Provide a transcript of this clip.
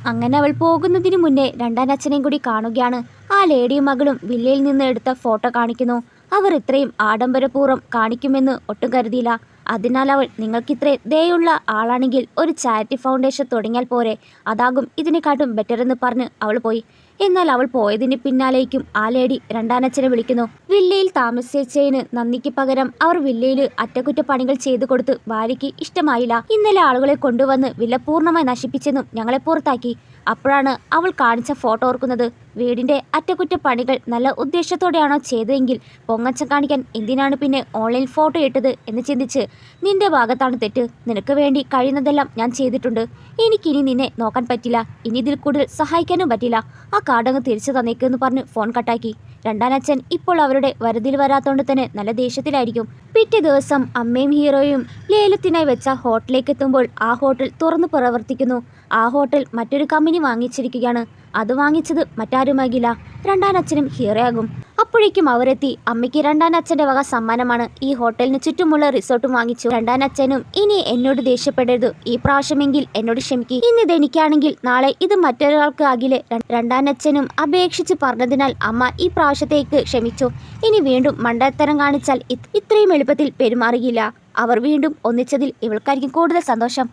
അങ്ങനെ അവൾ പോകുന്നതിനു മുന്നേ രണ്ടാം അച്ഛനെയും കൂടി കാണുകയാണ്. ആ ലേഡിയും മകളും വില്ലയിൽ നിന്ന് എടുത്ത ഫോട്ടോ കാണിക്കുന്നു. അവർ ഇത്രയും ആഡംബരപൂർവ്വം കാണിക്കുമെന്ന് ഒട്ടും കരുതിയില്ല. അതിനാൽ അവൾ നിങ്ങൾക്കിത്രേ ദയുള്ള ആളാണെങ്കിൽ ഒരു ചാരിറ്റി ഫൗണ്ടേഷൻ തുടങ്ങിയാൽ പോരെ, അതാകും ഇതിനെക്കാട്ടും ബെറ്റർ എന്ന് പറഞ്ഞ് അവൾ പോയി. എന്നാൽ അവൾ പോയതിന് പിന്നാലേക്കും ആ ലേഡി രണ്ടാനച്ഛനെ വിളിക്കുന്നു. വില്ലയിൽ താമസിച്ചതിന് നന്ദിക്ക് പകരം അവർ വില്ലയിൽ അറ്റകുറ്റപ്പണികൾ ചെയ്തു കൊടുത്ത് ഭാര്യയ്ക്ക് ഇഷ്ടമായില്ല. ഇന്നലെ ആളുകളെ കൊണ്ടുവന്ന് വില്ല പൂർണ്ണമായി നശിപ്പിച്ചെന്നും ഞങ്ങളെ പുറത്താക്കി. അപ്പോഴാണ് അവൾ കാണിച്ച ഫോട്ടോ ഓർക്കുന്നത്. വീടിന്റെ അറ്റകുറ്റപ്പണികൾ നല്ല ഉദ്ദേശത്തോടെയാണോ ചെയ്തതെങ്കിൽ പൊങ്ങച്ചം കാണിക്കാൻ എന്തിനാണ് പിന്നെ ഓൺലൈൻ ഫോട്ടോ ഇട്ടത് എന്ന് ചിന്തിച്ച് നിന്റെ ഭാഗത്താണ് തെറ്റ്. നിനക്ക് വേണ്ടി കഴിയുന്നതെല്ലാം ഞാൻ ചെയ്തിട്ടുണ്ട്. എനിക്കിനി നിന്നെ നോക്കാൻ പറ്റില്ല. ഇനി ഇതിൽ കൂടുതൽ സഹായിക്കാനും പറ്റില്ല. ആ കാർഡങ്ങ് തിരിച്ചു തന്നേക്കെന്ന് പറഞ്ഞ് ഫോൺ കട്ടാക്കി. രണ്ടാനച്ഛൻ ഇപ്പോൾ അവരുടെ വരുതിയിൽ വരാത്തോണ്ട് തന്നെ നല്ല ദേഷ്യത്തിലായിരിക്കും. പിറ്റേ ദിവസം അമ്മയും ഹീറോയും ലേലത്തിനായി വെച്ച ഹോട്ടലിലേക്ക് എത്തുമ്പോൾ ആ ഹോട്ടൽ തുറന്നു പ്രവർത്തിക്കുന്നു. ആ ഹോട്ടൽ മറ്റൊരു കമ്പനി വാങ്ങിച്ചിരിക്കുകയാണ്. അത് വാങ്ങിച്ചത് മറ്റാരുമാകില്ല, രണ്ടാനച്ഛനും ഹീറോയാകും. അപ്പോഴേക്കും അവരെത്തി. അമ്മയ്ക്ക് രണ്ടാനച്ഛന്റെ വക സമ്മാനമാണ്. ഈ ഹോട്ടലിന് ചുറ്റുമുള്ള റിസോർട്ടും വാങ്ങിച്ചു. രണ്ടാനച്ഛനും ഇനി എന്നോട് ദേഷ്യപ്പെടരുത്, ഈ പ്രാവശ്യമെങ്കിൽ എന്നോട് ക്ഷമിക്കുക. ഇന്നിത് എനിക്കാണെങ്കിൽ നാളെ ഇത് മറ്റൊരാൾക്ക് ആകില്ലേ. രണ്ടാനച്ഛനും അപേക്ഷിച്ച് പറഞ്ഞതിനാൽ അമ്മ ഈ പ്രാവശ്യത്തേക്ക് ക്ഷമിച്ചു. ഇനി വീണ്ടും മണ്ടത്തരം കാണിച്ചാൽ ഇത്രയും എളുപ്പത്തിൽ പെരുമാറുകയില്ല. അവർ വീണ്ടും ഒന്നിച്ചതിൽ ഇവൾക്കായിരിക്കും കൂടുതൽ സന്തോഷം.